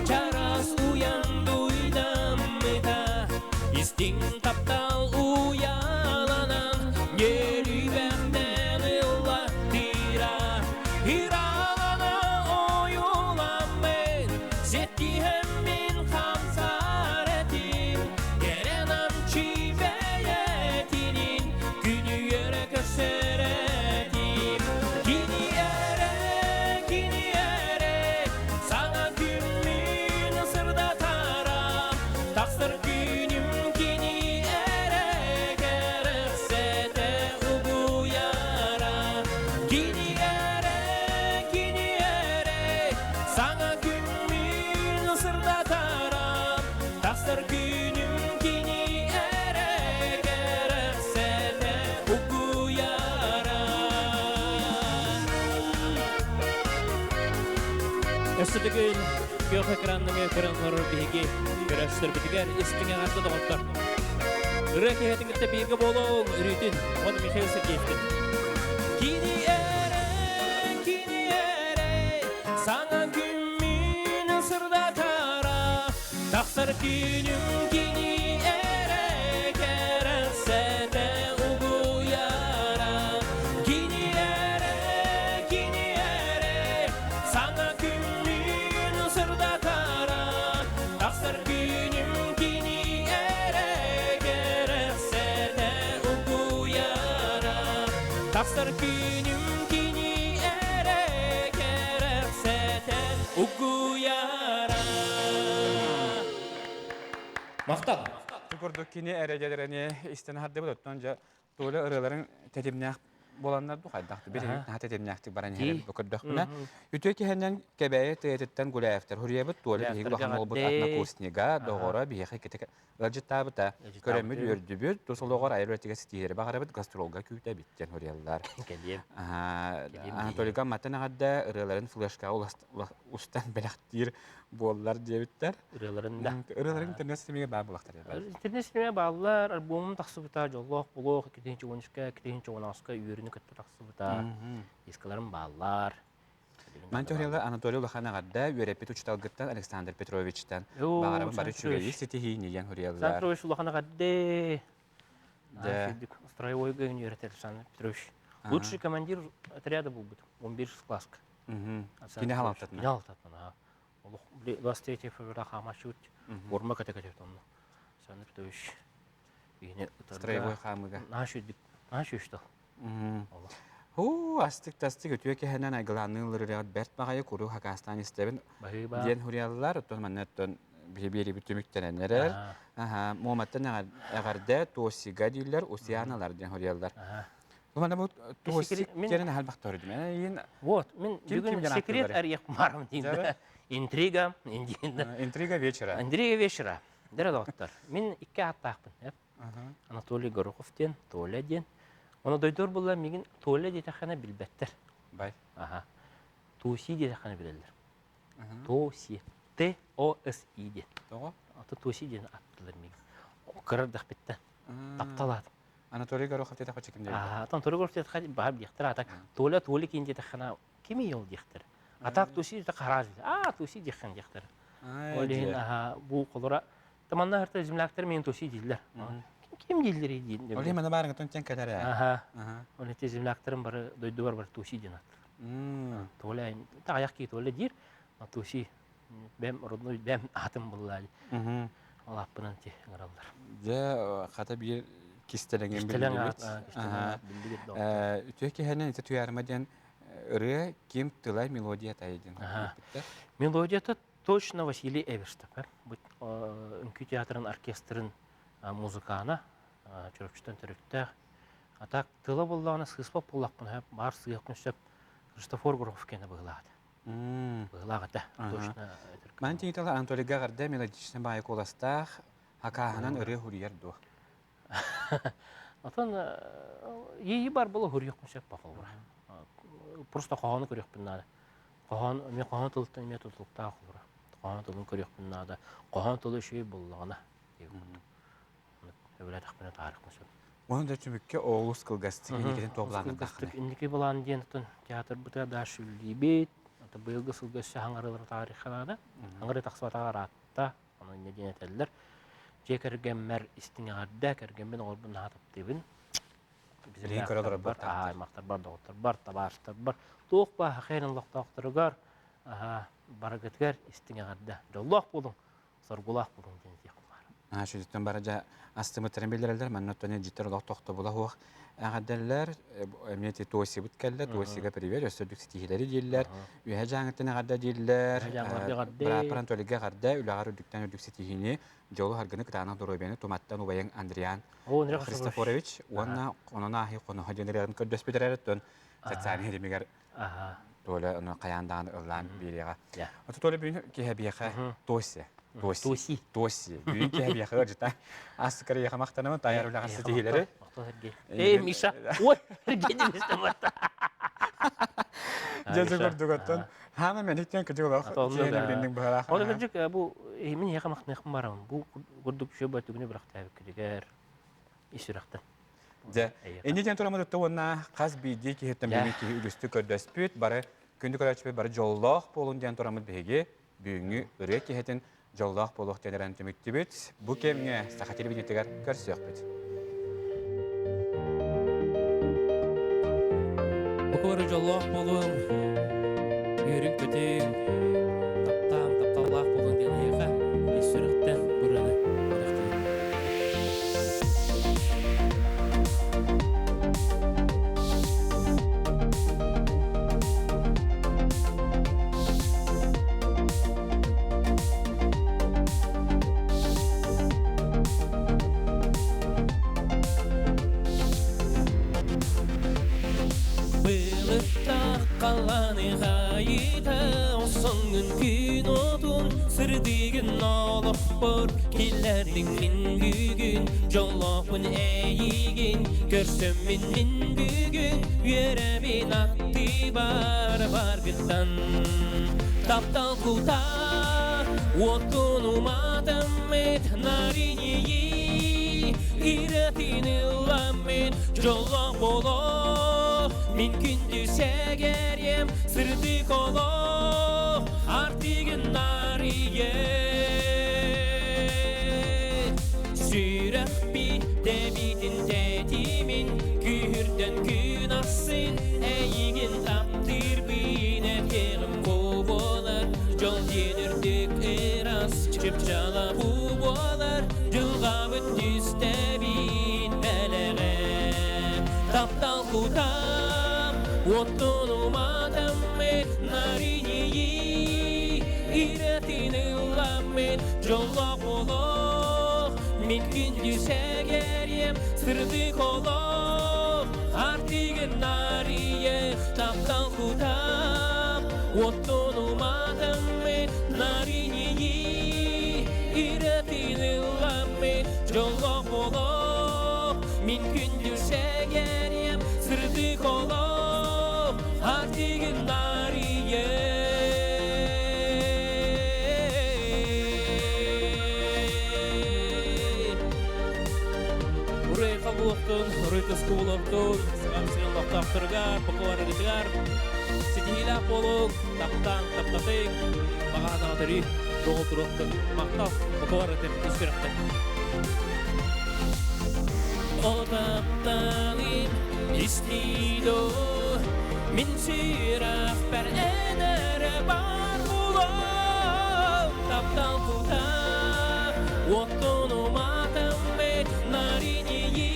Çaras uyan duydam mıta İstin taptal uyalanan Geri benden illa tira Hiralana oyulan ben Zetti hem min kamsaretim Gerenam çiveyetinin Günü yere köseretim Kini ere Sana günün sırda tara Taksır günüm kini ere Gerekse de ugu yara Kini ere Sana günün sırda tara Taksır günüm kini ere Gerekse de ugu yara Ösüdügün gök ekranının ekranları bilgi görüştür bitiger istinge ardı doğutlar. Ürek ehetingette bilgi bolun üretin. Onu Mikhail Sergeyev'tin. Kini ere sana günün sırda tara taksır günüm kini ere gerekse de ugu yara Kini ere sana günün sırda tara taksır günüm kini ere gerekse de ugu yara taksır günüm kini ere gerekse de ugu yara Maktal. Tukurduk kini eregelerine isten hadde bu dottonca dole ırıların tetimnyak bolanlar du haydaktı. Bir ha tetimnyaktık baran her dokurduk buna. Üteki henden kebeye teyetten gulayaftar. Huriyabet dole bir bakan olbut atna kursniga doğora bir yaki ketek ırcıtta bıta. Köremül ördübür. Dosologor ayrıtiga stiyeri bakarabet gastrolga küyte bitten huriyalar. Geliyem. Anatoliga matana hadda ırıların flashka ustan belaktir bollar diyebitler. Ürələrində. Irıların internet sistemiga bağ bulaktar ya. İnternet sistemine bağlılar. Albumum taksıbıta, jolloq, buluq, 2-13-kä, 2-13-kä üyürünü kötü taksıbıta. Eskilerim bağlılar. Man teoriyalar Anatoliy Ulakhan'a gadda üyerepet uçtalgıttan Aleksandr Petrovich'ten Yo, bağırabın barı Petrovic. çügeyi setihi niyen huriyalar. Petrovich Улахана гадде. Да. Строевой университет Александр Петрович. Лучший командир отряда был бы. 11 класска. Yine halattatına. Ne halattatına ha. 23 февраля хамашут. Орма катекатет онно. Александр Петрович. Yine Строевой хамыга. Нашу что? Hu astık tastık ötüyor ki hemen aygılanılır riyad bert bağaya kuru Hakastan istebin. Bahıba. Diyen huriyalar ötün mannetten bir bütümüktenenler. Muhammad'dan ağarda tosiga değiller, osiyanalar diyen huriyalar. Bu bana bu tosik yerine hal baktörüdüm. Yani Вот, мен Kim бүгін kimden секрет akılları? әрек барым деймді. Интрига, деймді. intriga вечера. Интрига вечера. Дәрі дауыттар. Мен икке аттақпын. Анатолий Гороховтен, Толя ден. Оны дойдор болла, меген Толя детахана білбәттер. Bay. Туси детахана білелдер. Тоси. T-O-S-I ден. Doğru. Аты Тоси ден аттылар меген. Кырырдақ біттен. Тапталады. Anatoliy Gorokov dedi kaçıkım değil. Атан Толя Гороховтен бағар дектір. Атак Толя кейін детахана кеме ел дектір. Атак Тоси дете қараж. Тоси дехан дектір. Олейін бұл қолыра. Таманна әрті земляктер мен Тоси дейділер. Кем дейділер дейділер. Oley bana barın tön kadar ya. Олей те земляктырым бары дойды бар Тоси ден аттыр. Толя аяқ кей Толя дейір. Тоси бәм родной бәм атым бұллады. Ол аппынан те ғыралдар. Ja kata bir kistelengen bildiğimiz. Ütüki hemen ite tuyarmadan ırı kim tılay melodiya taydın. Мелодията точно Василий Эверстов. Үнкі театрын, оркестрын музыканы, чөрөпчүтөн төрүктө. Атак тыла болланы сыспап боллакпын, бар сыйыкын сөп Христофор Горохов кені бұғылады. Бұғылағыда, точно. Мен теңіталы Анатолий Гагарда мелодичный байы коластақ, хакаханан ыры хурияр дух. Атан, ейі бар болы хурияқын сөп бақыл бұра. Просто қоғаны көрекпін нады. Мен қоған тылыттан мен тұтылықта ақылыра. Қоған тылын көрекпін нады. Қоған тылы шөй боллағына. Өвілі тақпына тарықпын сөп. Onu da tümükke oğuz kılgastı inikinin toplandı dağını. İndiki bulan diyen tutun teatr buta da şüllibet. Ata bıyılgı sılgışı hangarılır tarihana. Hangары тақсыбатаға ратта, оны не ден етелдер. Же кәргеммер істіңе ғадда, кәргеммен олбын ғатып дейбін. Лейін көрілері бар тағдар. Аймақтар бар, доғыттар бар, табарыштар бар. Тоқ ба, хақайрын лоқтақтырығар, барагетгер істіңе ғадда. Жоллақ болың, соргулақ болың ден тек бар. Şüzütten baraca astımı terbiyelerler, men notani jitter olaq toxta bula huaq. Ağadderler, emniyeti tosi butkeller, tosiga priver, ösördük stihleri diyiller, ühe jangetine gadda diyiller, parantoliga gadda, ülağar ödükten ödük stihini, jolu hargını kıtağına doğru beni, tomattan ubayan Andriyan Kristoforovich, ona ahi konu hacınırların kördös bitirerettön, satsani hedemiger, böyle onu kayandağını ılan biriga. Otu tole büyünü kehebiyeğe tosi. Тоси. Büyük bir yakıcıda. Asgari yakamaktanımın tayar ulağın stihleri. Миша, ой, генин истематта. Жазы көрдік оттан. Хама мен иттен күдік олақ. Кейені біліндің бұғырақ. Оны көрдік, бұл мен якамақ неқым барамын. Бұл көрдік шөбі түгіне бірақ тәбі күдігер. Исірақтан. Енеден тұрамыдықты онна қаз бейді кейеттен беймекке үлісті көрдөспүйт. Бары күнді көрәчпе бары жоллақ болын ден тұрамыд бейге бүйіңі үрек кейеттен жоллақ болуқ денерен түмікті бет. Бұл кеміне сақа телевидетігер көрсіяқ бет. Бұқыры жоллақ болуым, үйрік көтең, тапталақ болуын ден еға, есіріктен бұрыны. Sırdıgın olup bor, killerдің min gügün, jolloqun eyigin, görsöm min gügün, yüremin attı bar gıttan. Taptal kuta, otunu matamet, narineyi, iretini lamet, jolloq bolo, min gündüz egeryem, sırdık olo, artıgın Sürek bir debitin tetimin, kühürden gün assın, eygin taptır bine teğim kovalar, jol denirdik eras, çıpçala bubalar, jılgabıt düzde bin beleğe. Taptal kutam, otunu matamet, narineyi, iretini lamet, jolloq oloq, min gündüz egeryem, sırdık oloq, artıgın nariye, taptal kutam, otunu matamet, narineyi, iretini lamet, jolloq oloq, min gündüz egeryem, sırdık oloq, artıgın nariye. Uğuqtun, rüytüs kuğulurtun, sığamsın loqtaqtırgar, buqıvar editigar, sitihilaq boluk, taptan, taptatik, bağana atari, doğulturuqtun, maqtaq, buqıvar edir, üstürüqtun. O taptalim, istido, min siraq per enere bar bulum, taptan kuta, otunu matamet, narineyi,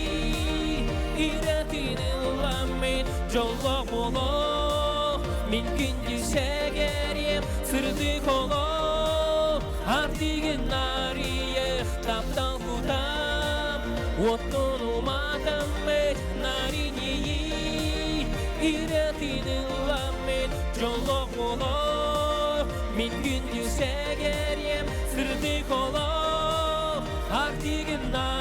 iretini lamet, jolloq boloq, min gündüz egeryem, sırdık oloq, artıgın nariye, taptan kutam, otunu matamet, narineyi, iretini lamet, jolloq boloq, min gündüz egeryem, sırdık oloq, artıgın nariye.